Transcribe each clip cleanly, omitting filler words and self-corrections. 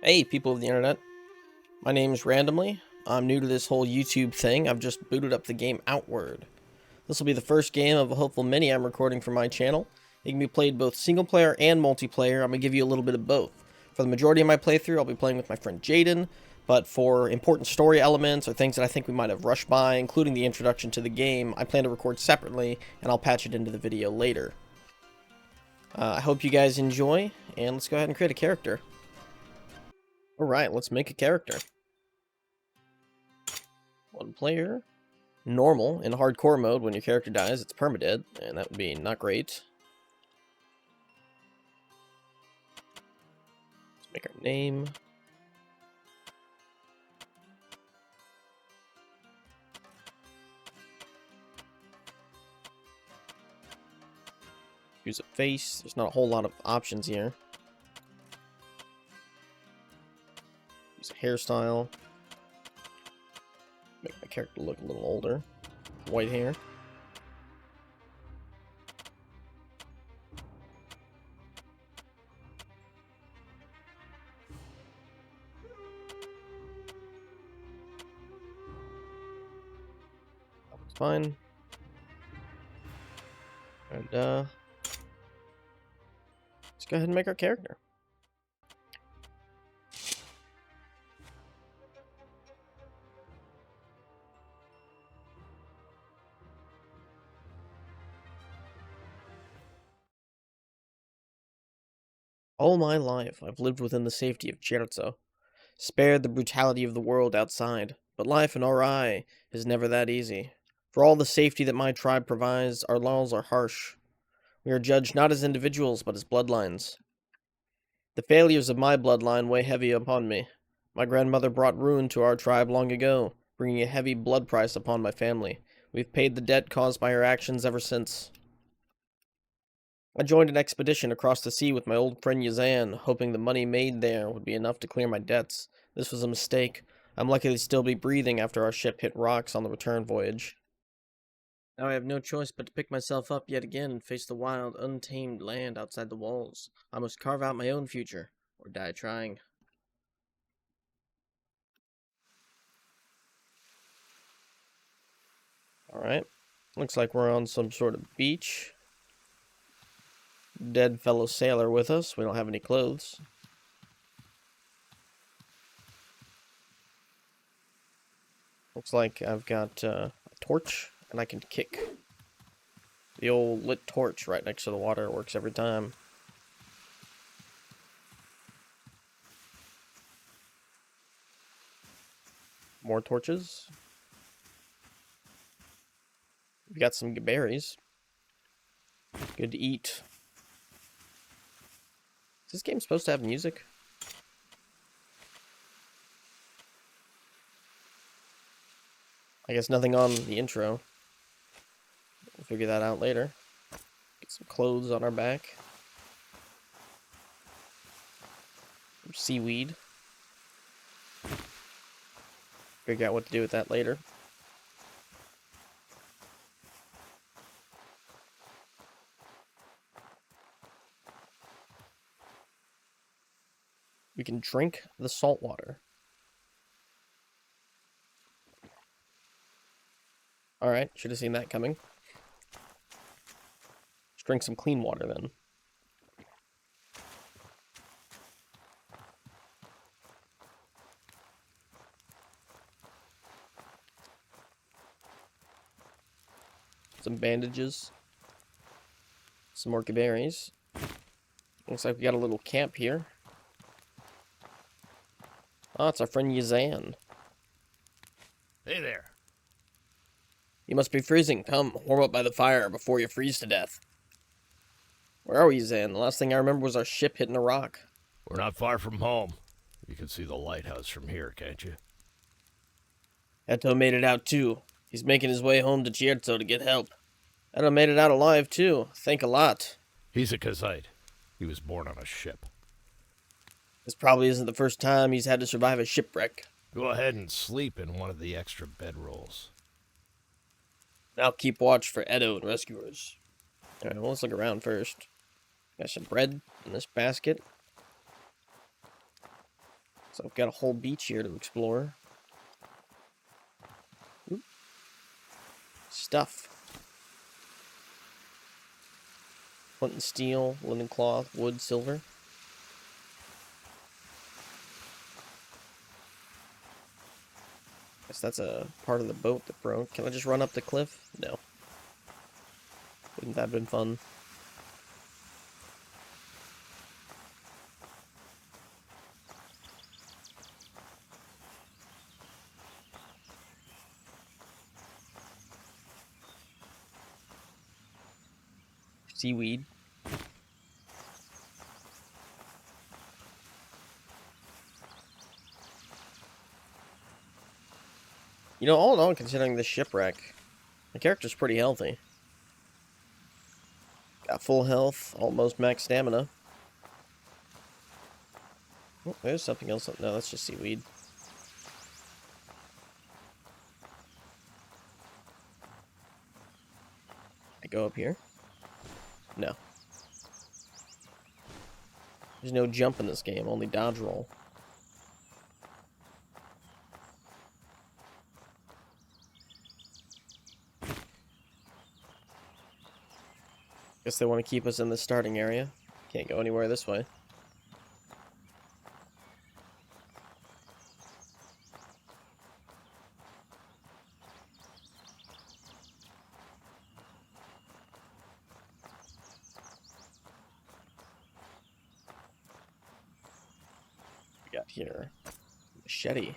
Hey, people of the internet. My name's Randomly. I'm new to this whole YouTube thing. I've just booted up the game Outward. This will be the first game of a hopeful mini I'm recording for my channel. It can be played both single player and multiplayer. I'm going to give you a little bit of both. For the majority of my playthrough, I'll be playing with my friend Jaden, but for important story elements or things that I think we might have rushed by, including the introduction to the game, I plan to record separately, and I'll patch it into the video later. I hope you guys enjoy, and let's go ahead and create a character. Alright, let's make a character. One player. Normal. In hardcore mode, when your character dies, it's permadead, and that would be not great. Let's make our name. Use a face. There's not a whole lot of options here. Use a hairstyle. Make my character look a little older. White hair. That looks fine. And, let's go ahead and make our character. All my life, I've lived within the safety of Cherzo, spared the brutality of the world outside, but life in Ori is never that easy. For all the safety that my tribe provides, our laws are harsh. We are judged not as individuals, but as bloodlines. The failures of my bloodline weigh heavy upon me. My grandmother brought ruin to our tribe long ago, bringing a heavy blood price upon my family. We've paid the debt caused by her actions ever since. I joined an expedition across the sea with my old friend Yazan, hoping the money made there would be enough to clear my debts. This was a mistake. I'm lucky to still be breathing after our ship hit rocks on the return voyage. Now I have no choice but to pick myself up yet again and face the wild, untamed land outside the walls. I must carve out my own future, or die trying. Alright. Looks like we're on some sort of beach. Dead fellow sailor with us. We don't have any clothes. Looks like I've got a torch, and I can kick. The old lit torch right next to the water works every time. More torches. We got some berries. Good to eat. Is this game supposed to have music? I guess nothing on the intro. We'll figure that out later. Get some clothes on our back. Some seaweed. Figure out what to do with that later. We can drink the salt water. Alright, should have seen that coming. Let's drink some clean water then. Some bandages. Some more berries. Looks like we got a little camp here. Oh, it's our friend Yazan. Hey there. You must be freezing. Come, warm up by the fire before you freeze to death. Where are we, Yazan? The last thing I remember was our ship hitting a rock. We're not far from home. You can see the lighthouse from here, can't you? Eto made it out too. He's making his way home to Cherzo to get help. Eto made it out alive too. Thank a lot. He's a Kazite. He was born on a ship. This probably isn't the first time he's had to survive a shipwreck. Go ahead and sleep in one of the extra bedrolls. I'll keep watch for Edo and rescuers. Alright, well, let's look around first. Got some bread in this basket. So I've got a whole beach here to explore. Oop. Stuff. Flint and steel, linen cloth, wood, silver. Guess that's a part of the boat that broke. Can I just run up the cliff? No. Wouldn't that have been fun? Seaweed. You know, all in all, considering this shipwreck, my character's pretty healthy. Got full health, almost max stamina. Oh, there's something else. No, that's just seaweed. I go up here? No. There's no jump in this game, only dodge roll. Guess they want to keep us in the starting area. Can't go anywhere this way. We got here. Machete.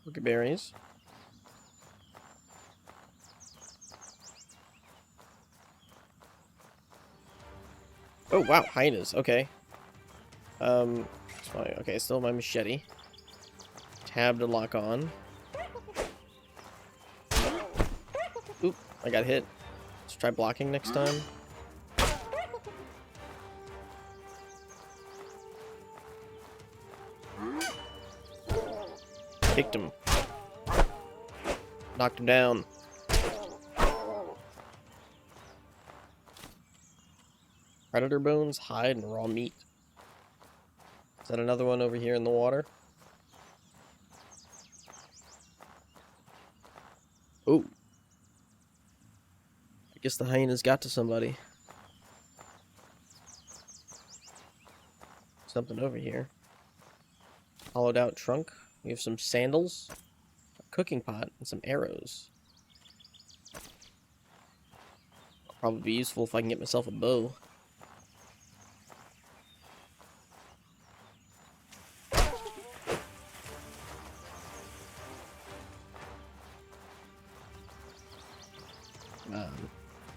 Look at berries. Oh wow, hyenas. Okay. It's fine. Okay, still my machete. Tab to lock on. Oop, I got hit. Let's try blocking next time. Kicked him. Knocked him down. Predator bones, hide, and raw meat. Is that another one over here in the water? Oh. I guess the hyenas got to somebody. Something over here. Hollowed out trunk. We have some sandals, a cooking pot, and some arrows. Probably be useful if I can get myself a bow.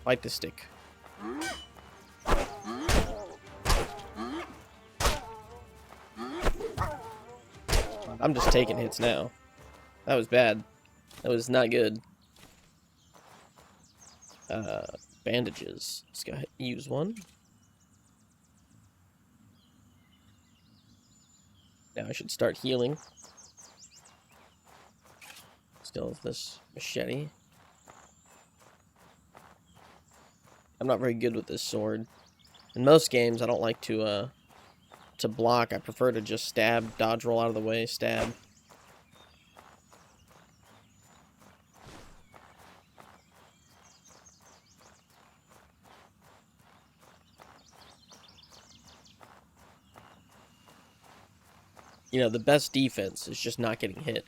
Fight the stick. I'm just taking hits now. That was bad. That was not good. Bandages. Let's go ahead and use one. Now I should start healing. Still have this machete. I'm not very good with this sword. In most games, I don't like to block. I prefer to just stab, dodge roll out of the way, stab. You know, the best defense is just not getting hit.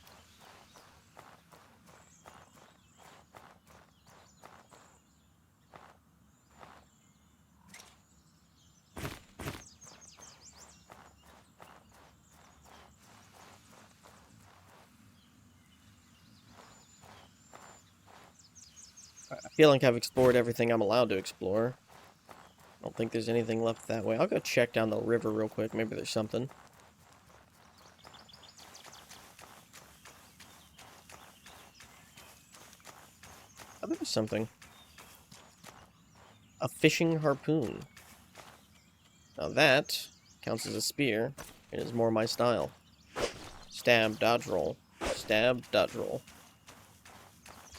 I feel like I've explored everything I'm allowed to explore. I don't think there's anything left that way. I'll go check down the river real quick. Maybe there's something. Oh, there's something. A fishing harpoon. Now that counts as a spear. It is more my style. Stab, dodge roll. Stab, dodge roll.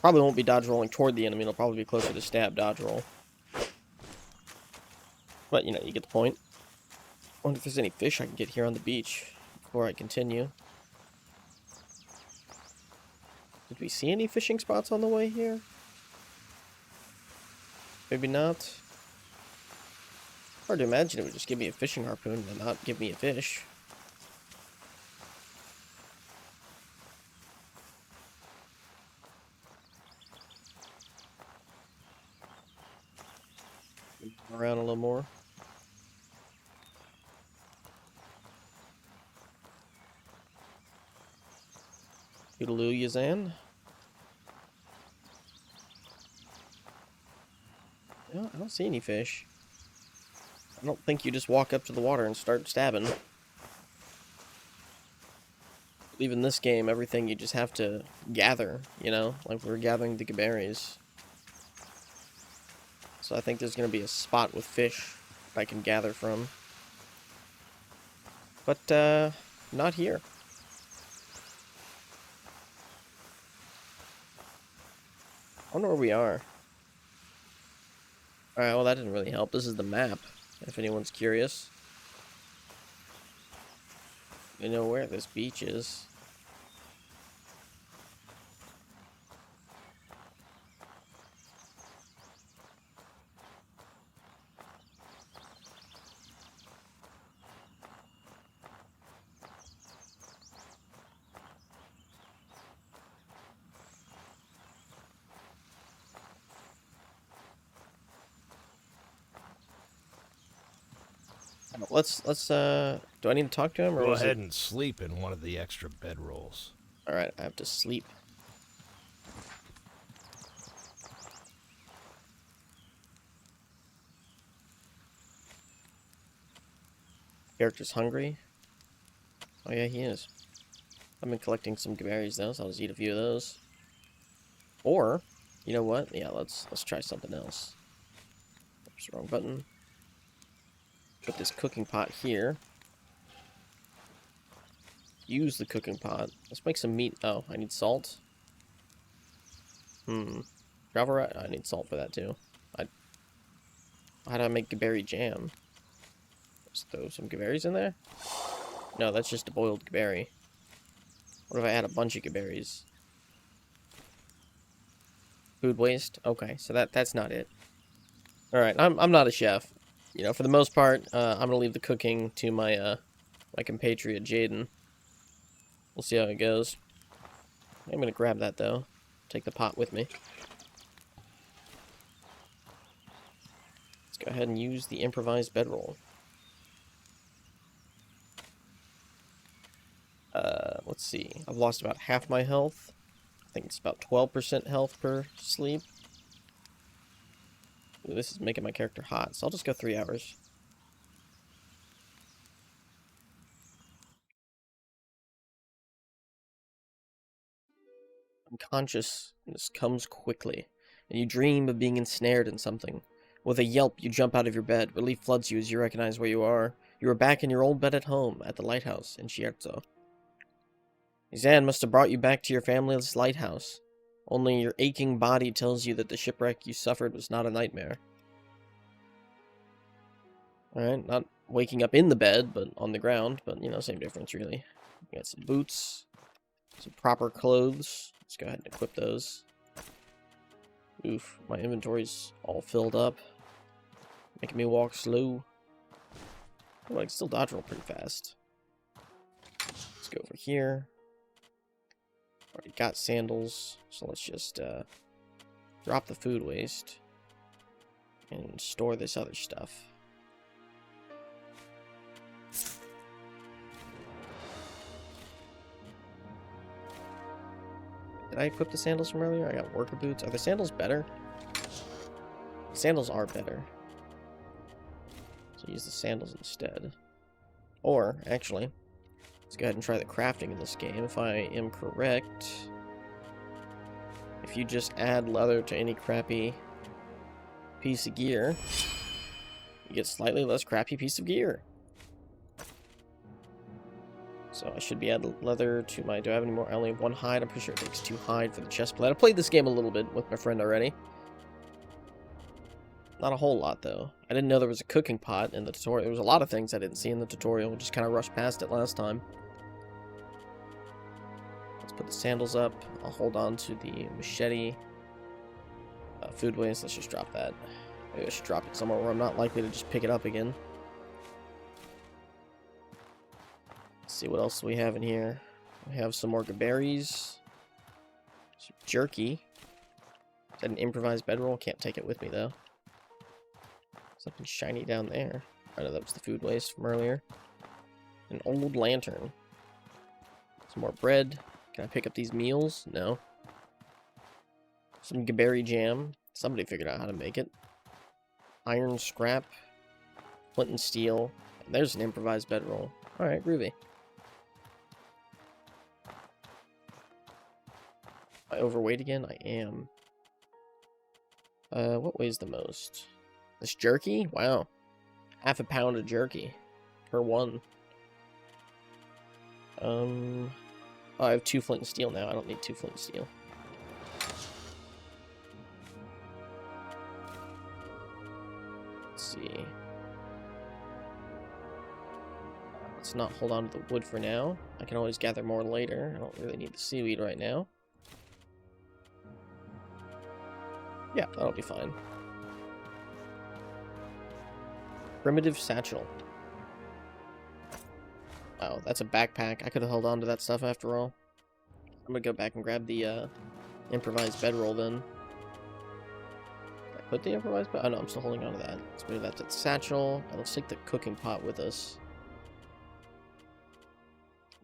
Probably won't be dodge rolling toward the enemy. It'll probably be closer to stab dodge roll. But, you know, you get the point. Wonder if there's any fish I can get here on the beach before I continue. Did we see any fishing spots on the way here? Maybe not. Hard to imagine it would just give me a fishing harpoon and not give me a fish. Around a little more. Toodaloo, Yazan. No, I don't see any fish. I don't think you just walk up to the water and start stabbing. Even in this game, everything you just have to gather, you know? Like we're gathering the berries. So I think there's going to be a spot with fish I can gather from. But, not here. I wonder where we are. Alright, well that didn't really help. This is the map, if anyone's curious. You know where this beach is. Do I need to talk to him, or Go was ahead it? and sleep in one of the extra bedrolls. Alright, I have to sleep. Character's hungry. Oh yeah, he is. I've been collecting some berries though, so I'll just eat a few of those. Or, you know what? Yeah, let's try something else. Oops, wrong button. Put this cooking pot here. Use the cooking pot. Let's make some meat. Oh, I need salt. Gravel rat? I need salt for that too. How do I make berry jam? Just throw some berries in there? No, that's just a boiled berry. What if I add a bunch of berries? Food waste? Okay, so that's not it. Alright, I'm not a chef. You know, for the most part, I'm gonna leave the cooking to my my compatriot Jaden. We'll see how it goes. I'm gonna grab that though. Take the pot with me. Let's go ahead and use the improvised bedroll. Let's see. I've lost about half my health. I think it's about 12% health per sleep. Ooh, this is making my character hot, so I'll just go 3 hours. Unconsciousness comes quickly, and you dream of being ensnared in something. With a yelp, you jump out of your bed. Relief floods you as you recognize where you are. You are back in your old bed at home, at the lighthouse in Scherzo. Zan must have brought you back to your family's lighthouse. Only your aching body tells you that the shipwreck you suffered was not a nightmare. Alright, not waking up in the bed, but on the ground. But, you know, same difference, really. We got some boots. Some proper clothes. Let's go ahead and equip those. Oof, my inventory's all filled up. Making me walk slow. Oh, I can still dodge roll pretty fast. Let's go over here. Already got sandals, so let's just drop the food waste and store this other stuff. Did I equip the sandals from earlier? I got worker boots. Are the sandals better? The sandals are better. So use the sandals instead. Or, actually, let's go ahead and try the crafting in this game. If I am correct, if you just add leather to any crappy piece of gear, you get slightly less crappy piece of gear. So I should be adding leather to my... Do I have any more? I only have 1 hide. I'm pretty sure it takes 2 hide for the chest plate. I played this game a little bit with my friend already. Not a whole lot, though. I didn't know there was a cooking pot in the tutorial. There was a lot of things I didn't see in the tutorial. We just kind of rushed past it last time. Let's put the sandals up. I'll hold on to the machete. Food waste. Let's just drop that. Maybe I should drop it somewhere where I'm not likely to just pick it up again. Let's see what else we have in here. We have some more berries. Some jerky. Is that an improvised bedroll? Can't take it with me, though. Something shiny down there. I know that was the food waste from earlier. An old lantern. Some more bread. Can I pick up these meals? No. Some berry jam. Somebody figured out how to make it. Iron scrap. Flint and steel. And there's an improvised bedroll. Alright, groovy. Am I overweight again? I am. What weighs the most? This jerky? Wow. Half a pound of jerky. Per one. Oh, I have 2 flint and steel now. I don't need 2 flint and steel. Let's see. Let's not hold on to the wood for now. I can always gather more later. I don't really need the seaweed right now. Yeah, that'll be fine. Primitive satchel. Wow, that's a backpack. I could have held on to that stuff after all. I'm gonna go back and grab the improvised bedroll then. Did I put the improvised bed? Oh no, I'm still holding on to that. Let's move that to the satchel. And let's take the cooking pot with us.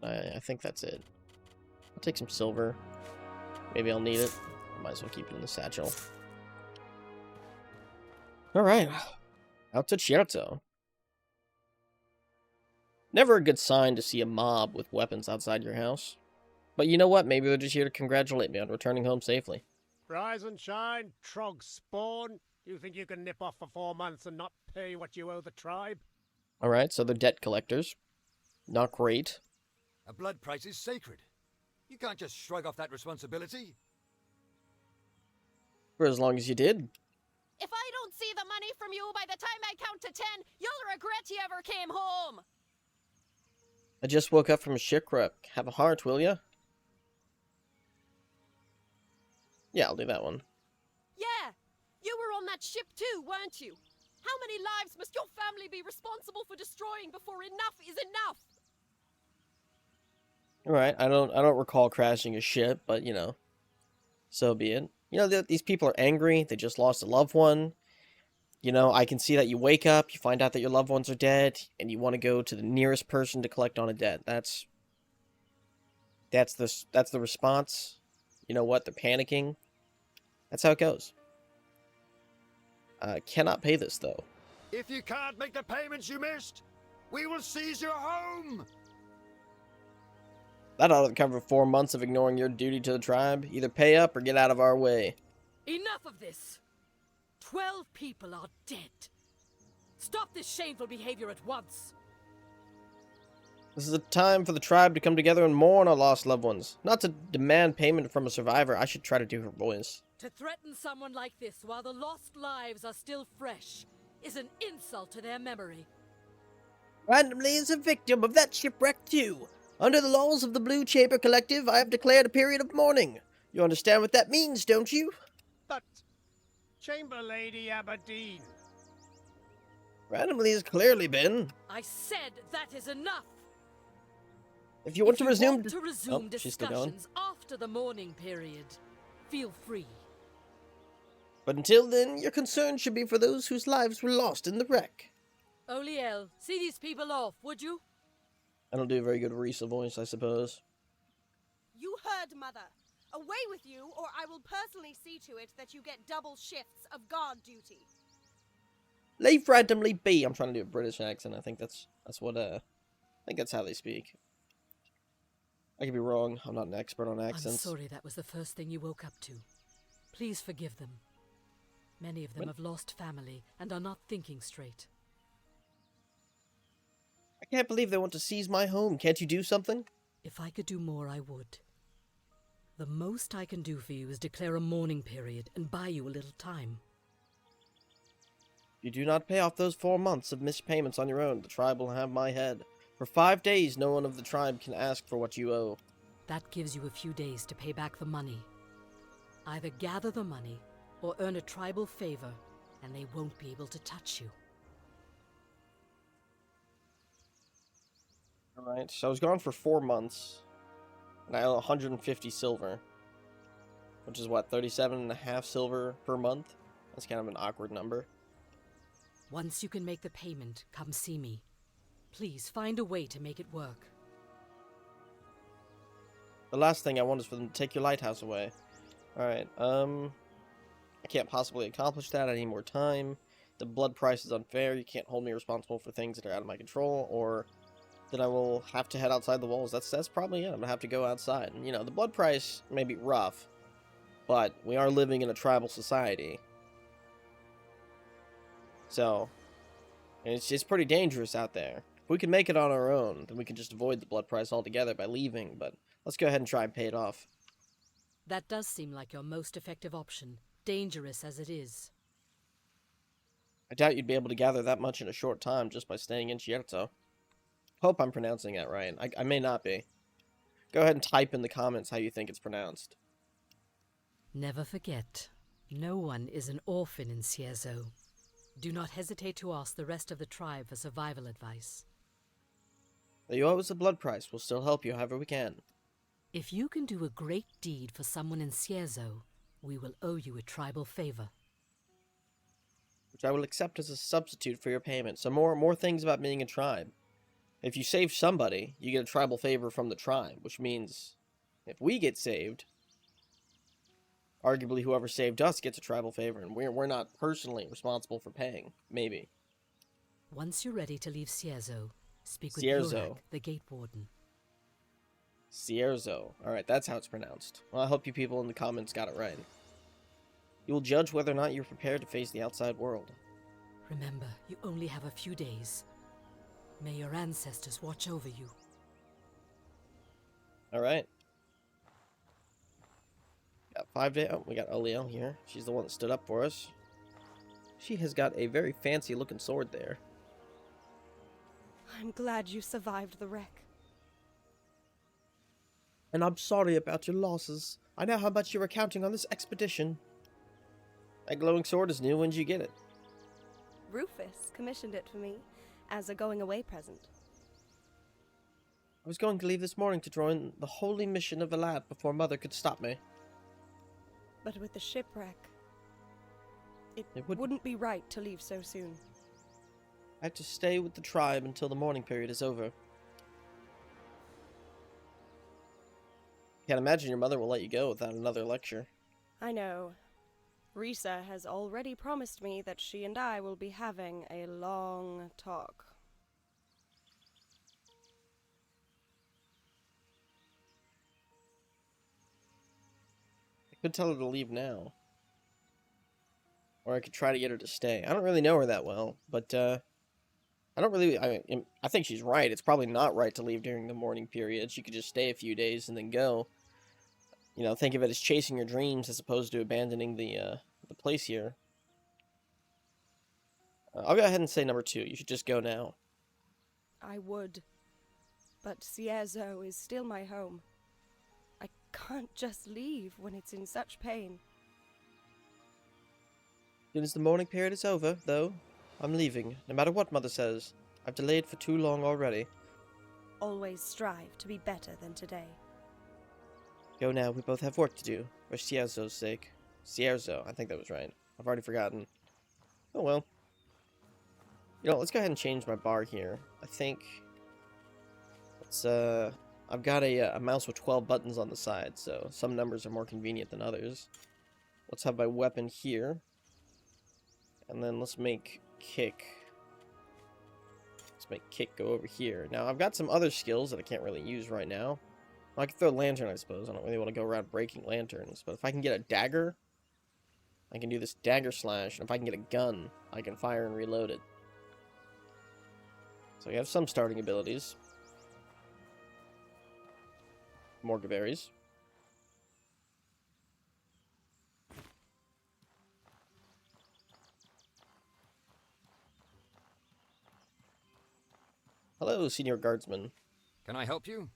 I think that's it. I'll take some silver. Maybe I'll need it. I might as well keep it in the satchel. Alright. Out to Certo. Never a good sign to see a mob with weapons outside your house. But you know what? Maybe they're just here to congratulate me on returning home safely. Rise and shine, trog spawn. You think you can nip off for 4 months and not pay what you owe the tribe? Alright, so they're debt collectors. Not great. A blood price is sacred. You can't just shrug off that responsibility. For as long as you did. If I don't see the money from you by the time I count to 10, you'll regret you ever came home. I just woke up from a shipwreck. Have a heart, will ya? Yeah, I'll do that one. Yeah, you were on that ship too, weren't you? How many lives must your family be responsible for destroying before enough is enough? Alright, I don't recall crashing a ship, but you know, so be it. You know, these people are angry. They just lost a loved one. You know, I can see that you wake up, you find out that your loved ones are dead, and you want to go to the nearest person to collect on a debt. That's the response. You know what? They're panicking. That's how it goes. Cannot pay this, though. If you can't make the payments you missed, we will seize your home! That ought to cover 4 months of ignoring your duty to the tribe. Either pay up or get out of our way. Enough of this! 12 people are dead. Stop this shameful behavior at once. This is a time for the tribe to come together and mourn our lost loved ones. Not to demand payment from a survivor. I should try to do her voice. To threaten someone like this while the lost lives are still fresh is an insult to their memory. Randomly is a victim of that shipwreck too. Under the laws of the Blue Chamber Collective, I have declared a period of mourning. You understand what that means, don't you? But Chamber Lady Aberdeen. Randomly has clearly been. I said that is enough. If you want If to resume... want to resume she's still going. discussions after the mourning period, feel free. But until then, your concern should be for those whose lives were lost in the wreck. Oliel, see these people off, would you? I don't do a very good Risa voice, I suppose. You heard, Mother. Away with you, or I will personally see to it that you get double shifts of guard duty. Leave randomly be. I'm trying to do a British accent. I think that's what I think that's how they speak. I could be wrong. I'm not an expert on accents. I'm sorry that was the first thing you woke up to. Please forgive them. Many of them have lost family and are not thinking straight. I I can't believe they want to seize my home. Can't you do something? If I could do more, I would. The most I can do for you is declare a mourning period and buy you a little time. If you do not pay off those 4 months of missed payments on your own, the tribe will have my head. For 5 days, no one of the tribe can ask for what you owe. That gives you a few days to pay back the money. Either gather the money or earn a tribal favor, and they won't be able to touch you. Alright, so I was gone for 4 months. And I owe 150 silver. Which is what, 37.5 silver per month? That's kind of an awkward number. Once you can make the payment, come see me. Please find a way to make it work. The last thing I want is for them to take your lighthouse away. Alright, I can't possibly accomplish that. I need more time. The blood price is unfair. You can't hold me responsible for things that are out of my control, or that I will have to head outside the walls. That's probably it. I'm gonna have to go outside. And, you know, the blood price may be rough, but we are living in a tribal society. So, it's pretty dangerous out there. If we can make it on our own, then we can just avoid the blood price altogether by leaving, but let's go ahead and try and pay it off. That does seem like your most effective option, dangerous as it is. I doubt you'd be able to gather that much in a short time just by staying in Cierzo. Hope I'm pronouncing that right. I may not be. Go ahead and type in the comments how you think it's pronounced. Never forget, no one is an orphan in Cierzo. Do not hesitate to ask the rest of the tribe for survival advice. You owe us a blood price. We'll still help you however we can. If you can do a great deed for someone in Cierzo, we will owe you a tribal favor. Which I will accept as a substitute for your payment. So more things about being a tribe. If you save somebody, you get a tribal favor from the tribe, which means if we get saved, arguably whoever saved us gets a tribal favor, and we're not personally responsible for paying. Maybe. Once you're ready to leave Cierzo, speak with Cierzo. Yurak, the gate warden. Cierzo. Alright, that's how it's pronounced. Well, I hope you people in the comments got it right. You will judge whether or not you're prepared to face the outside world. Remember, you only have a few days. May your ancestors watch over you. Alright. Got 5 days. Oh, we got Aliel here. She's the one that stood up for us. She has got a very fancy looking sword there. I'm glad you survived the wreck. And I'm sorry about your losses. I know how much you were counting on this expedition. That glowing sword is new. When did you get it? Rufus commissioned it for me as a going-away present. I was going to leave this morning to join the holy mission of Alad before Mother could stop me. But with the shipwreck, it It would- wouldn't be right to leave so soon. I have to stay with the tribe until the mourning period is over. Can't imagine your mother will let you go without another lecture. I know. Risa has already promised me that she and I will be having a long talk. I could tell her to leave now. Or I could try to get her to stay. I don't really know her that well, but, I don't really... I think she's right. It's probably not right to leave during the mourning period. She could just stay a few days and then go. You know, think of it as chasing your dreams as opposed to abandoning the place here. I'll go ahead and say number 2. You should just go now. I would. But Cierzo is still my home. I can't just leave when it's in such pain. As soon as the mourning period is over, though, I'm leaving, no matter what Mother says. I've delayed for too long already. Always strive to be better than today. Go now, we both have work to do, for Cierzo's sake. Cierzo, I think that was right. I've already forgotten. Oh well. You know, let's go ahead and change my bar here. I think... Let's, I've got a mouse with 12 buttons on the side, so some numbers are more convenient than others. Let's have my weapon here. And then let's make kick. Let's make kick go over here. Now, I've got some other skills that I can't really use right now. I could throw a lantern, I suppose. I don't really want to go around breaking lanterns. But if I can get a dagger, I can do this dagger slash. And if I can get a gun, I can fire and reload it. So you have some starting abilities. Morgaberries. Hello, Senior Guardsman. Can I help you?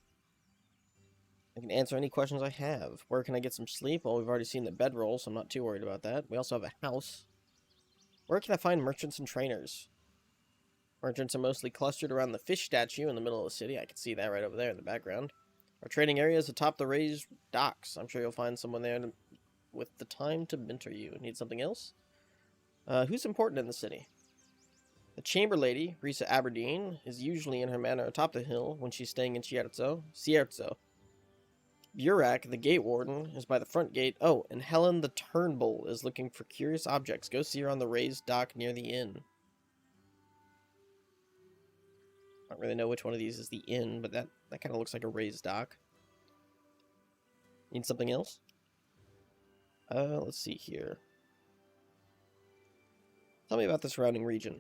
I can answer any questions I have. Where can I get some sleep? Well, we've already seen the bedroll, so I'm not too worried about that. We also have a house. Where can I find merchants and trainers? Merchants are mostly clustered around the fish statue in the middle of the city. I can see that right over there in the background. Our trading area is atop the raised docks. I'm sure you'll find someone there with the time to mentor you. Need something else? Who's important in the city? The chamber lady, Risa Aberdeen, is usually in her manor atop the hill when she's staying in Cierzo. Burak, the gate warden, is by the front gate. Oh, and Helen the Turnbull is looking for curious objects. Go see her on the raised dock near the inn. I don't really know which one of these is the inn, but that kind of looks like a raised dock. Need something else? Let's see here. Tell me about the surrounding region.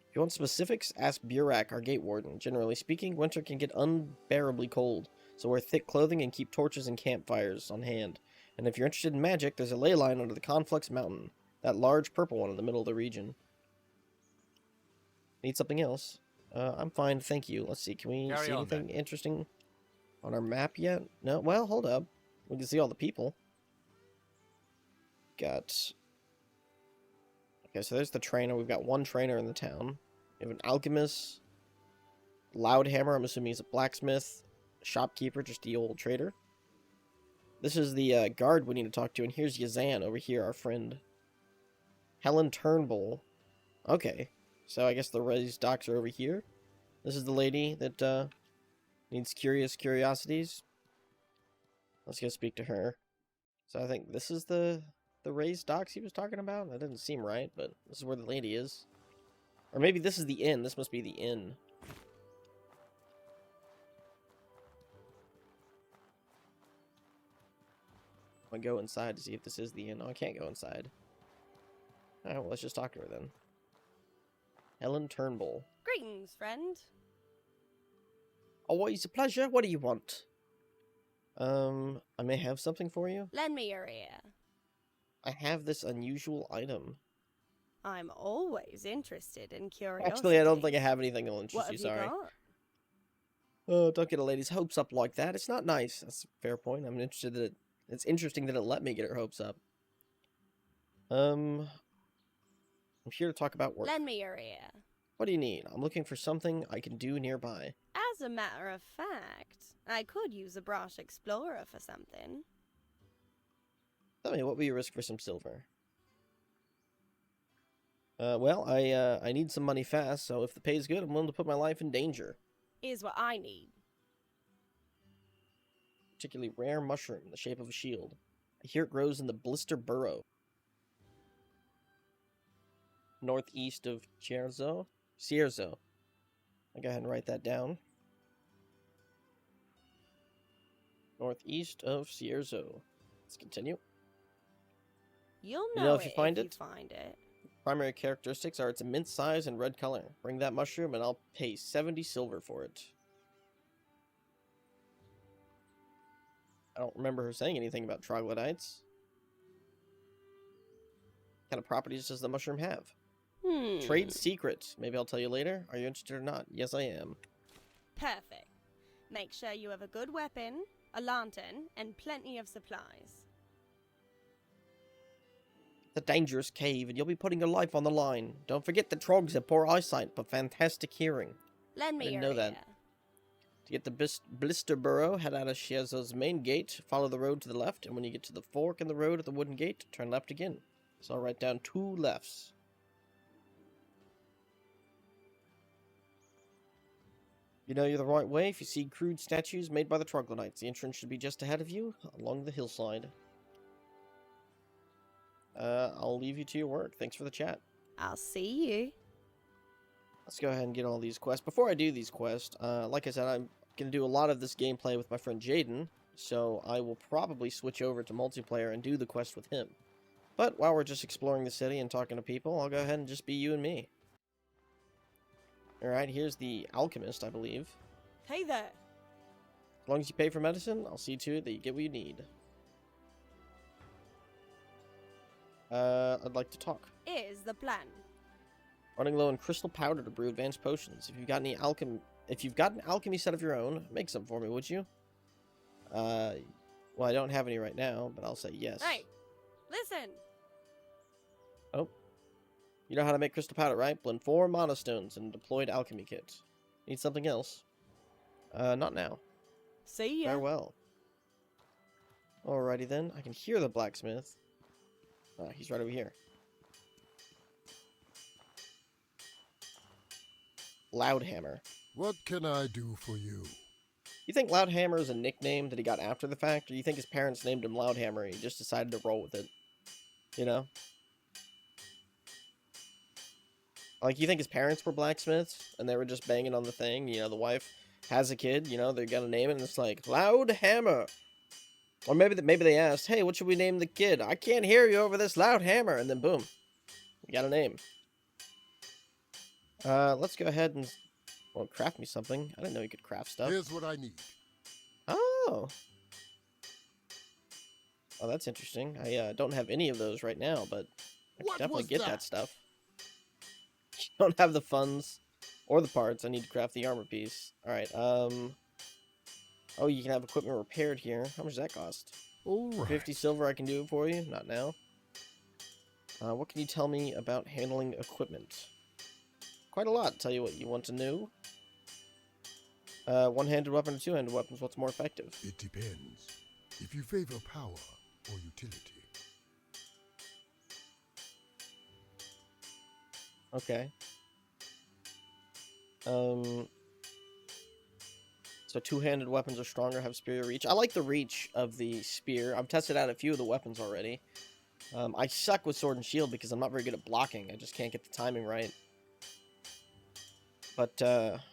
If you want specifics, ask Burak, our gate warden. Generally speaking, winter can get unbearably cold, so wear thick clothing and keep torches and campfires on hand. And if you're interested in magic, there's a ley line under the Conflux Mountain, that large purple one in the middle of the region. Need something else? I'm fine, thank you. Let's see, can we see anything interesting on our map yet? No? Well, hold up. We can see all the people. Got... Okay, so there's the trainer. We've got one trainer in the town. We have an alchemist. Loudhammer, I'm assuming he's a blacksmith. Shopkeeper, just the old trader. This is the guard we need to talk to, and here's Yazan over here, our friend. Helen Turnbull. Okay, so I guess the raised docks are over here. This is the lady that needs curiosities. Let's go speak to her. So I think this is the raised docks he was talking about? That didn't seem right, but this is where the lady is. Or maybe this is the inn. This must be the inn. I go inside to see if this is the inn. Oh, I can't go inside. Alright, well, let's just talk to her then. Helen Turnbull. Greetings, friend. Always a pleasure. What do you want? I may have something for you. Lend me your ear. I have this unusual item. I'm always interested in curiosity. Actually, I don't think I have anything that'll interest What you, have sorry. you got? Oh, don't get a lady's hopes up like that. It's not nice. That's a fair point. I'm interested that it's interesting that it let me get her hopes up. I'm here to talk about work. Lend me your ear. What do you need? I'm looking for something I can do nearby. As a matter of fact, I could use a brash explorer for something. Tell me, what will you risk for some silver? Well, I need some money fast, so if the pay's good, I'm willing to put my life in danger. Here's what I need. Particularly rare mushroom in the shape of a shield. I hear it grows in the Blister Burrow. Northeast of Cierzo. I'll go ahead and write that down. Northeast of Cierzo. Let's continue. You'll You know, know if you find it? find it. Primary characteristics are its immense size and red color. Bring that mushroom and I'll pay 70 silver for it. I don't remember her saying anything about troglodytes. What kind of properties does the mushroom have? Trade secret. Maybe I'll tell you later. Are you interested or not? Yes, I am. Perfect. Make sure you have a good weapon, a lantern, and plenty of supplies. It's a dangerous cave, and you'll be putting your life on the line. Don't forget that trogs have poor eyesight, but fantastic hearing. Lend me didn't your know that. ear. To get to Blister Burrow, head out of Cierzo's main gate, follow the road to the left, and when you get to the fork in the road at the wooden gate, turn left again. So I'll write down 2 lefts. You know you're the right way if you see crude statues made by the troglodytes. The entrance should be just ahead of you, along the hillside. I'll leave you to your work. Thanks for the chat. I'll see you. Let's go ahead and get all these quests. Before I do these quests, like I said, I'm going to do a lot of this gameplay with my friend Jaden, so I will probably switch over to multiplayer and do the quest with him. But while we're just exploring the city and talking to people, I'll go ahead and just be you and me. Alright, here's the alchemist, I believe. Hey there. As long as you pay for medicine, I'll see to it that you get what you need. I'd like to talk. Is the plan. Running low on crystal powder to brew advanced potions. If you've got an alchemy set of your own, make some for me, would you? Well, I don't have any right now, but I'll say yes. Hey, listen. Oh. You know how to make crystal powder, right? Blend 4 monostones in a deployed alchemy kit. Need something else? Not now. See ya. Farewell. Alrighty then, I can hear the blacksmith. He's right over here. Loudhammer. What can I do for you? You think Loudhammer is a nickname that he got after the fact, or you think his parents named him Loudhammer and he just decided to roll with it? You know? Like, you think his parents were blacksmiths, and they were just banging on the thing, you know, the wife has a kid, you know, they're gonna name it, and it's like, Loudhammer! Or maybe they asked, hey, what should we name the kid? I can't hear you over this loud hammer, and then boom. You got a name. Let's go ahead and... Well, craft me something. I didn't know you could craft stuff. Here's what I need. Oh! Oh, that's interesting. I don't have any of those right now, but I can What definitely was get that that? stuff. Don't have the funds or the parts. I need to craft the armor piece. Alright, Oh, you can have equipment repaired here. How much does that cost? All right. 50 silver, I can do it for you. Not now. What can you tell me about handling equipment? Quite a lot. Tell you what you want to know. One-handed weapon or two-handed weapons, what's more effective? It depends. If you favor power or utility. Okay. So two-handed weapons are stronger, have superior reach. I like the reach of the spear. I've tested out a few of the weapons already. I suck with sword and shield because I'm not very good at blocking. I just can't get the timing right. But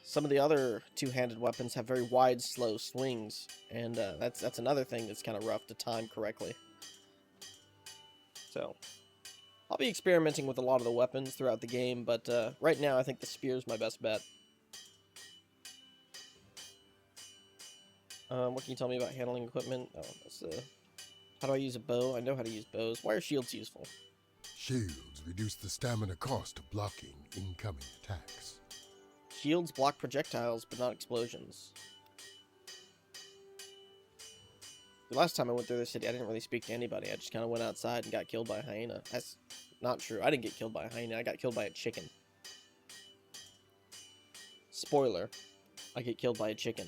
some of the other two-handed weapons have very wide, slow swings, and that's another thing that's kind of rough to time correctly. So, I'll be experimenting with a lot of the weapons throughout the game, but right now I think the spear is my best bet. What can you tell me about handling equipment? Oh, that's how do I use a bow? I know how to use bows. Why are shields useful? Shields reduce the stamina cost of blocking incoming attacks. Shields block projectiles, but not explosions. The last time I went through the city, I didn't really speak to anybody. I just kind of went outside and got killed by a hyena. That's not true. I didn't get killed by a hyena. I got killed by a chicken. Spoiler. I get killed by a chicken.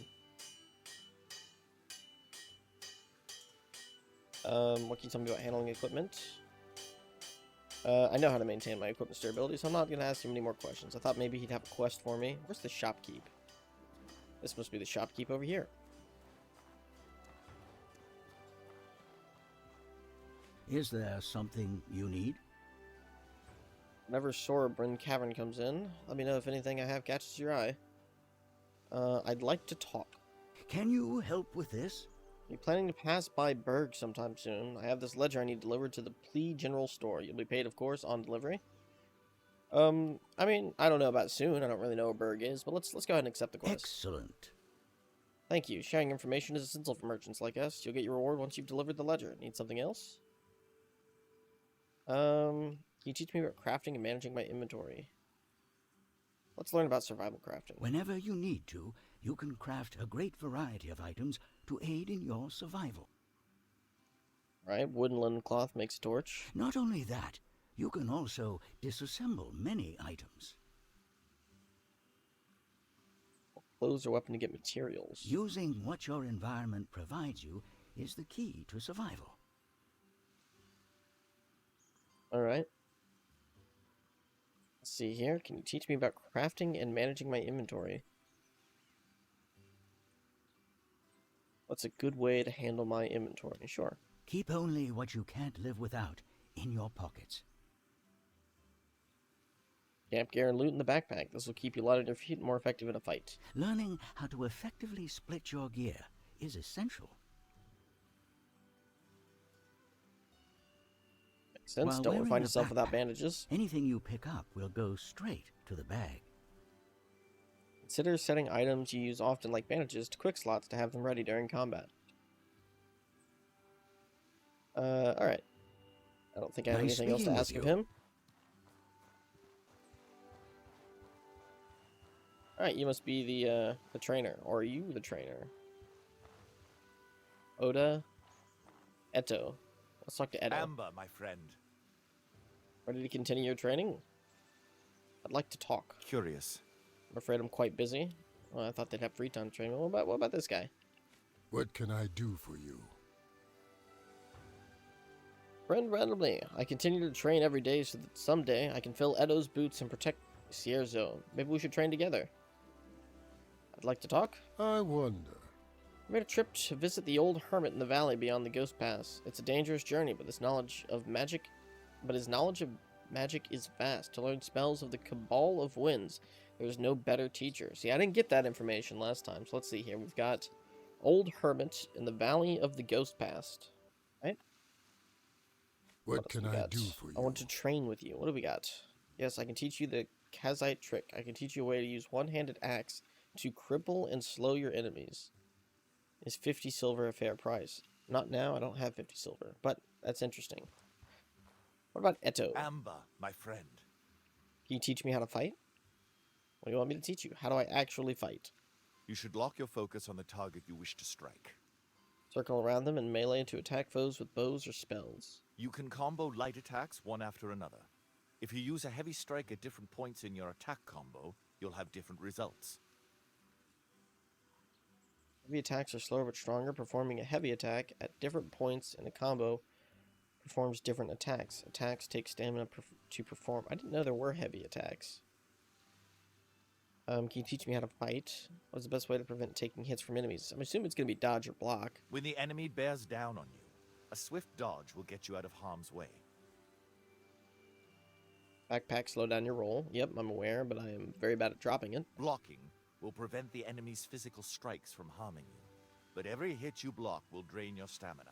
What can you tell me about handling equipment? I know how to maintain my equipment's durability, so I'm not going to ask him any more questions. I thought maybe he'd have a quest for me. Where's the shopkeep? This must be the shopkeep over here. Is there something you need? Whenever Sora Bryn Cavern comes in, let me know if anything I have catches your eye. I'd like to talk. Can you help with this? You're planning to pass by Berg sometime soon. I have this ledger I need delivered to the Plea General Store. You'll be paid, of course, on delivery. I mean, I don't know about soon. I don't really know where Berg is, but let's go ahead and accept the quest. Excellent. Thank you. Sharing information is essential for merchants like us. You'll get your reward once you've delivered the ledger. Need something else? Can you teach me about crafting and managing my inventory? Let's learn about survival crafting. Whenever you need to, you can craft a great variety of items to aid in your survival. Right, wood and linen cloth makes a torch. Not only that, you can also disassemble many items. Clothes or weapon to get materials. Using what your environment provides you is the key to survival. Alright. Let's see here. Can you teach me about crafting and managing my inventory? What's a good way to handle my inventory? Sure. Keep only what you can't live without in your pockets. Camp gear and loot in the backpack. This will keep you light on your feet and more effective in a fight. Learning how to effectively split your gear is essential. Makes sense. While Don't wearing find the yourself without backpack, bandages. Anything you pick up will go straight to the bag. Consider setting items you use often, like bandages, to quick slots to have them ready during combat. Alright. I don't think I have Nice anything else to speaking with ask of you. him. Alright, you must be the trainer. Or are you the trainer? Oda? Eto. Let's talk to Eto. Amber, my friend. Ready to continue your training? I'd like to talk. Curious. I'm afraid I'm quite busy. Well, I thought they'd have free time to train. What about this guy? What can I do for you? Friend randomly, I continue to train every day so that someday I can fill Edo's boots and protect Cierzo. Maybe we should train together. I'd like to talk. I wonder. I made a trip to visit the old hermit in the valley beyond the Ghost Pass. It's a dangerous journey, but his knowledge of magic is vast. To learn spells of the Cabal of Winds, there is no better teacher. See, I didn't get that information last time, so let's see here. We've got Old Hermit in the Valley of the Ghost Pass. Right? What can I do for you? I want to train with you. What do we got? Yes, I can teach you the Kazite trick. I can teach you a way to use one-handed axe to cripple and slow your enemies. Is 50 silver a fair price? Not now, I don't have 50 silver, but that's interesting. What about Eto? Amber, my friend. Can you teach me how to fight? What do you want me to teach you? How do I actually fight? You should lock your focus on the target you wish to strike. Circle around them and melee to attack foes with bows or spells. You can combo light attacks one after another. If you use a heavy strike at different points in your attack combo, you'll have different results. Heavy attacks are slower but stronger. Performing a heavy attack at different points in a combo performs different attacks. Attacks take stamina to perform. I didn't know there were heavy attacks. Can you teach me how to fight? What's the best way to prevent taking hits from enemies? I'm assuming it's going to be dodge or block. When the enemy bears down on you, a swift dodge will get you out of harm's way. Backpack, slow down your roll. Yep, I'm aware, but I am very bad at dropping it. Blocking will prevent the enemy's physical strikes from harming you, but every hit you block will drain your stamina.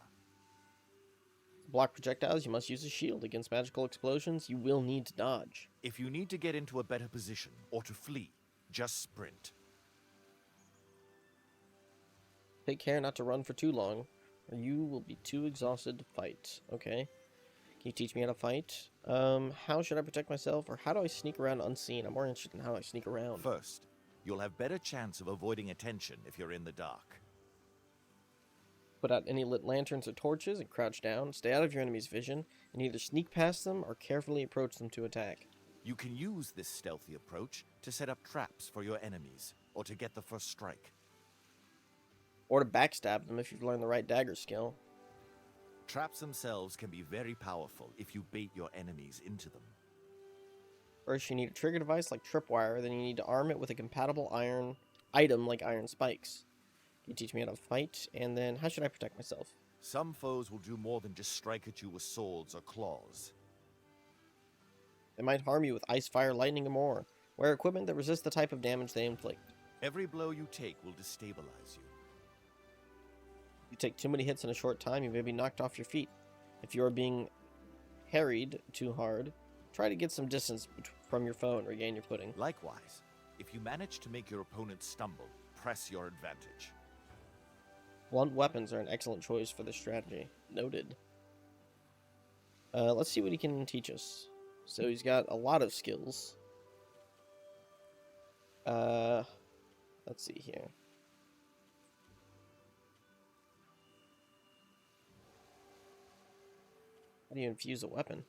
To block projectiles, you must use a shield. Against magical explosions, you will need to dodge. If you need to get into a better position or to flee, just sprint. Take care not to run for too long, or you will be too exhausted to fight. Okay. Can you teach me how to fight? How should I protect myself, or how do I sneak around unseen? I'm more interested in how I sneak around. First, you'll have better chance of avoiding attention if you're in the dark. Put out any lit lanterns or torches and crouch down. Stay out of your enemy's vision, and either sneak past them or carefully approach them to attack. You can use this stealthy approach to set up traps for your enemies, or to get the first strike. Or to backstab them if you've learned the right dagger skill. Traps themselves can be very powerful if you bait your enemies into them. First, you need a trigger device like tripwire, then you need to arm it with a compatible iron item like iron spikes. Can you teach me how to fight? And then, how should I protect myself? Some foes will do more than just strike at you with swords or claws. They might harm you with ice, fire, lightning, or more. Wear equipment that resists the type of damage they inflict. Every blow you take will destabilize you. If you take too many hits in a short time, you may be knocked off your feet. If you are being harried too hard, try to get some distance from your foe and regain your footing. Likewise, if you manage to make your opponent stumble, press your advantage. Blunt weapons are an excellent choice for this strategy. Noted. Let's see what he can teach us. So he's got a lot of skills. Let's see here. How do you infuse a weapon?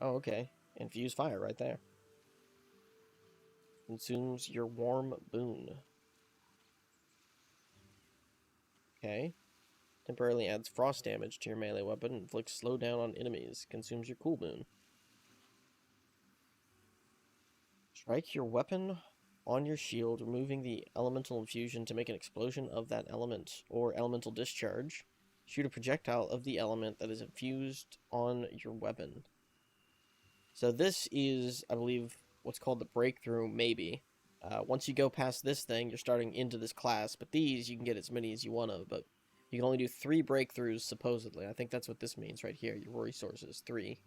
Oh, okay. Infuse fire right there. Consumes your warm boon. Okay. Temporarily adds frost damage to your melee weapon. Inflicts slowdown on enemies. Consumes your cool boon. Strike your weapon on your shield, removing the elemental infusion to make an explosion of that element, or elemental discharge. Shoot a projectile of the element that is infused on your weapon. So this is, I believe, what's called the breakthrough, maybe. Once you go past this thing, you're starting into this class, but these, you can get as many as you want to, but you can only do 3 breakthroughs, supposedly. I think that's what this means right here, your resources, 3.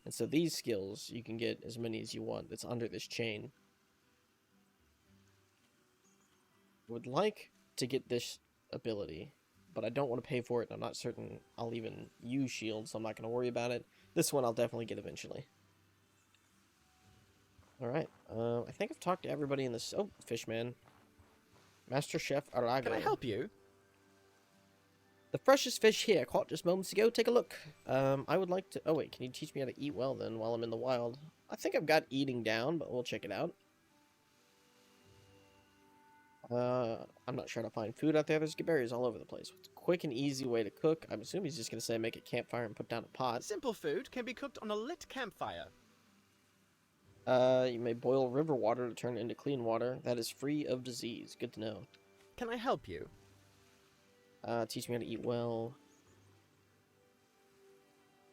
And so these skills, you can get as many as you want. It's under this chain. would like to get this ability, but I don't want to pay for it, and I'm not certain I'll even use shield, so I'm not going to worry about it. This one I'll definitely get eventually. Alright, I think I've talked to everybody in this... Oh, Fishman. Master Chef Arago. Can I help you? The freshest fish here, caught just moments ago. Take a look. I would like to... Oh, wait, can you teach me how to eat well, then, while I'm in the wild? I think I've got eating down, but we'll check it out. I'm not sure how to find food out there. There's berries all over the place. It's a quick and easy way to cook. I'm assuming he's just going to say make a campfire and put down a pot. Simple food can be cooked on a lit campfire. You may boil river water to turn it into clean water. That is free of disease. Good to know. Can I help you? Teach me how to eat well.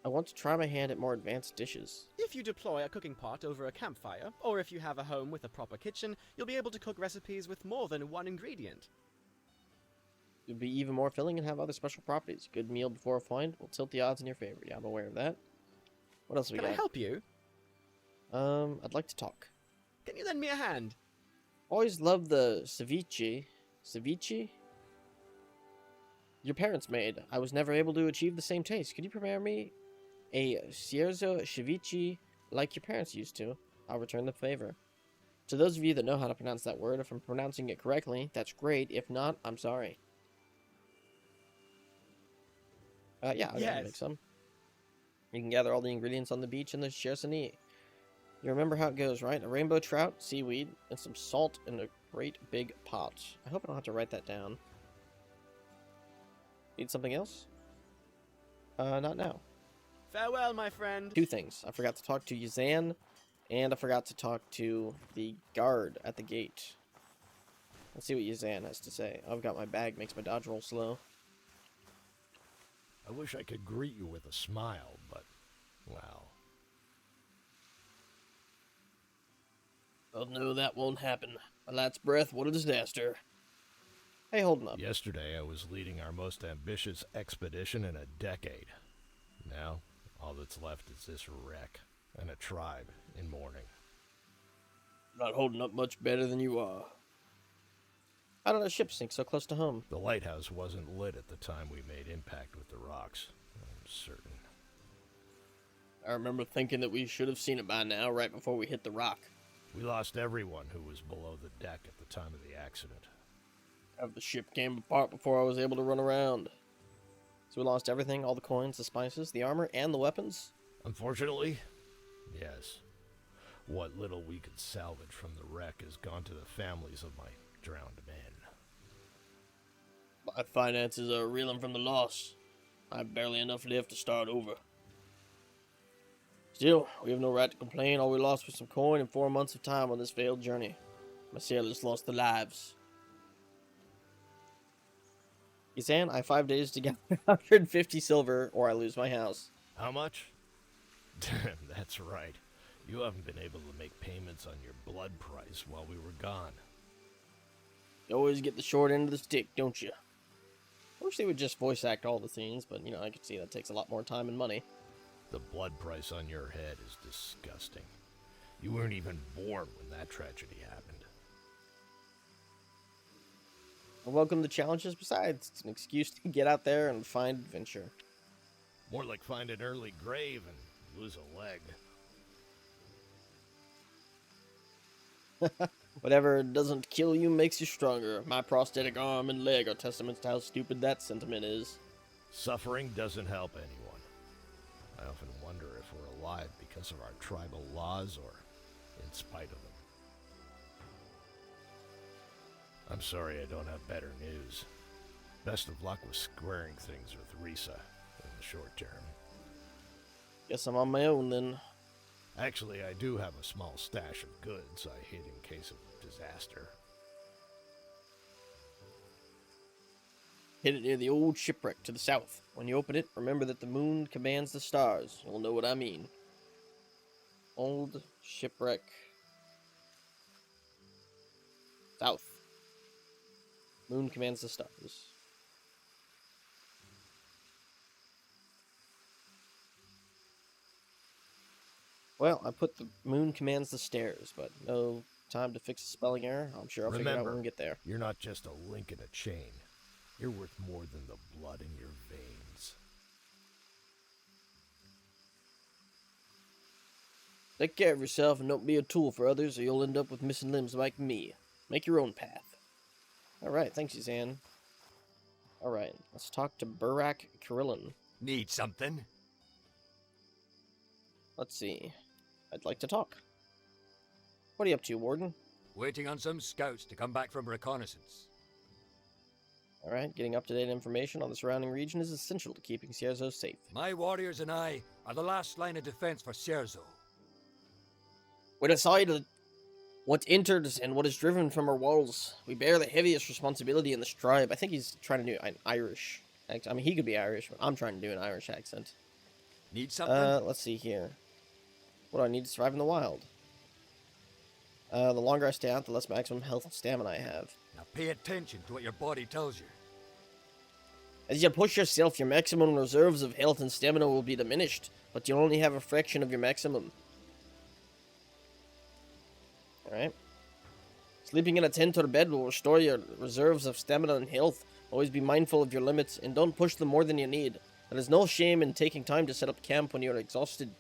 I want to try my hand at more advanced dishes. If you deploy a cooking pot over a campfire, or if you have a home with a proper kitchen, you'll be able to cook recipes with more than one ingredient. It would be even more filling and have other special properties. Good meal before a find will tilt the odds in your favor. Yeah, I'm aware of that. What else we got? Can I help you? I'd like to talk. Can you lend me a hand? Always loved the ceviche. Ceviche? Your parents made. I was never able to achieve the same taste. Could you prepare me a Cierzo ceviche like your parents used to? I'll return the favor. To those of you that know how to pronounce that word, if I'm pronouncing it correctly, that's great. If not, I'm sorry. Yeah, I'll make some. You can gather all the ingredients on the beach in the Chersony. You remember how it goes, right? A rainbow trout, seaweed, and some salt in a great big pot. I hope I don't have to write that down. Need something else? Not now. Farewell, my friend. Two things. I forgot to talk to Yazan, and I forgot to talk to the guard at the gate. Let's see what Yazan has to say. I've got my bag, makes my dodge roll slow. I wish I could greet you with a smile, but, well... Oh no, that won't happen. A lat's breath, what a disaster. Hey, holding up. Yesterday I was leading our most ambitious expedition in a decade. Now, all that's left is this wreck, and a tribe in mourning. Not holding up much better than you are. How did a ship sink so close to home? The lighthouse wasn't lit at the time we made impact with the rocks, I'm certain. I remember thinking that we should have seen it by now, right before we hit the rock. We lost everyone who was below the deck at the time of the accident. Half the ship came apart before I was able to run around. So we lost everything, all the coins, the spices, the armor, and the weapons? Unfortunately, yes. What little we could salvage from the wreck has gone to the families of my drowned men. My finances are reeling from the loss. I have barely enough left to start over. Still, we have no right to complain. All we lost was some coin and 4 months of time on this failed journey. My sailors lost their lives. Yazan, I have 5 days to get 150 silver, or I lose my house. How much? That's right. You haven't been able to make payments on your blood price while we were gone. You always get the short end of the stick, don't you? I wish they would just voice act all the scenes, but, you know, I can see that takes a lot more time and money. The blood price on your head is disgusting. You weren't even born when that tragedy happened. I welcome the challenges. Besides, it's an excuse to get out there and find adventure. More like find an early grave and lose a leg. Whatever doesn't kill you makes you stronger. My prosthetic arm and leg are testaments to how stupid that sentiment is. Suffering doesn't help anyone. I often wonder if we're alive because of our tribal laws or in spite of them. I'm sorry I don't have better news. Best of luck with squaring things with Risa in the short term. Guess I'm on my own then. Actually, I do have a small stash of goods I hid in case of disaster. Hid it near the old shipwreck to the south. When you open it, remember that the moon commands the stars. You'll know what I mean. Old shipwreck. South. Moon commands the stars. Well, I put the moon commands the stairs, but no time to fix a spelling error. I'm sure I'll figure it out Remember, when we get there. you're not just a link in a chain. You're worth more than the blood in your veins. Take care of yourself and don't be a tool for others, or you'll end up with missing limbs like me. Make your own path. Alright, thanks, Suzanne. Alright, let's talk to Burak Kirillin. Need something? Let's see. I'd like to talk. What are you up to, Warden? Waiting on some scouts to come back from reconnaissance. Alright, getting up-to-date information on the surrounding region is essential to keeping Cierzo safe. My warriors and I are the last line of defense for Cierzo. We decided what enters and what is driven from our walls. We bear the heaviest responsibility in this tribe. I think he's trying to do an Irish accent. I mean, he could be Irish, but I'm trying to do an Irish accent. Need something? Let's see here. What do I need to survive in the wild? The longer I stay out, the less maximum health and stamina I have. Now pay attention to what your body tells you. As you push yourself, your maximum reserves of health and stamina will be diminished, but you'll only have a fraction of your maximum. Alright. Sleeping in a tent or bed will restore your reserves of stamina and health. Always be mindful of your limits, and don't push them more than you need. There is no shame in taking time to set up camp when you are exhausted.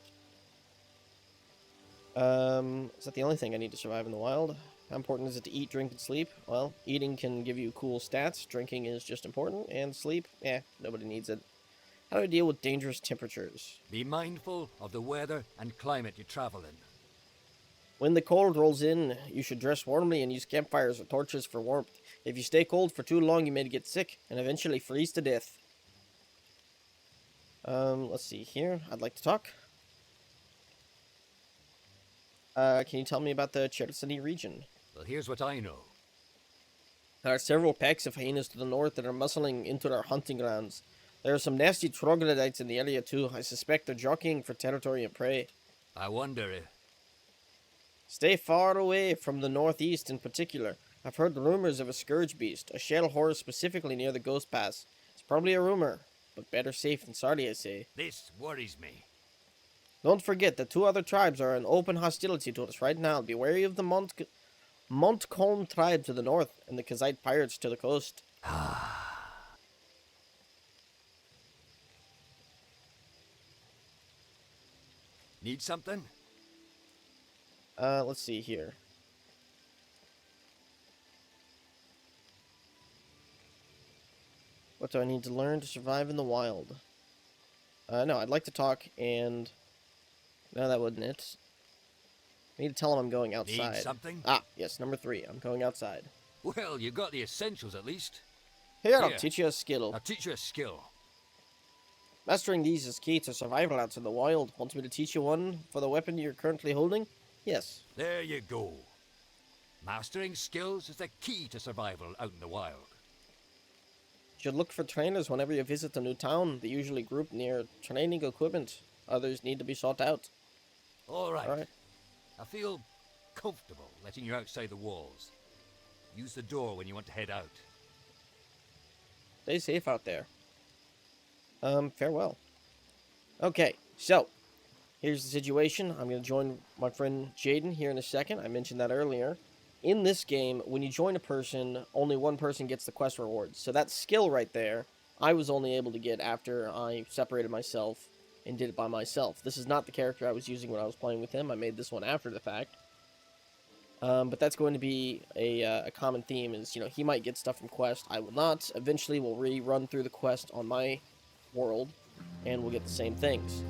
Is that the only thing I need to survive in the wild? How important is it to eat, drink, and sleep? Well, eating can give you cool stats, drinking is just important, and sleep, nobody needs it. How do I deal with dangerous temperatures? Be mindful of the weather and climate you travel in. When the cold rolls in, you should dress warmly and use campfires or torches for warmth. If you stay cold for too long, you may get sick and eventually freeze to death. Let's see here. I'd like to talk. Can you tell me about the Chersony region? Well, here's what I know. There are several packs of hyenas to the north that are muscling into their hunting grounds. There are some nasty troglodytes in the area too. I suspect they're jockeying for territory and prey. I wonder if... Stay far away from the northeast in particular. I've heard rumors of a scourge beast, a shell horse specifically near the Ghost Pass. It's probably a rumor, but better safe than sorry, I say. This worries me. Don't forget that 2 other tribes are in open hostility to us right now. Be wary of the Montcalm tribe to the north and the Kazite pirates to the coast. Need something? Let's see here. What do I need to learn to survive in the wild? No, I'd like to talk and... No, that wasn't it. I need to tell him I'm going outside. Need something? Ah, yes, number 3. I'm going outside. Well, you got the essentials at least. Here, I'll teach you a skill. I'll teach you a skill. Mastering these is key to survival out in the wild. Want me to teach you one for the weapon you're currently holding? Yes. There you go. Mastering skills is the key to survival out in the wild. You should look for trainers whenever you visit a new town. They usually group near training equipment. Others need to be sought out. All right. All right. I feel comfortable letting you outside the walls. Use the door when you want to head out. Stay safe out there. Farewell. Okay, so here's the situation. I'm going to join my friend Jaden here in a second. I mentioned that earlier. In this game, when you join a person, only one person gets the quest rewards. So that skill right there, I was only able to get after I separated myself and did it by myself. This is not the character I was using when I was playing with him. I made this one after the fact. But that's going to be a common theme is, you know, he might get stuff from quest. I will not. Eventually, we'll rerun through the quest on my world, and we'll get the same things.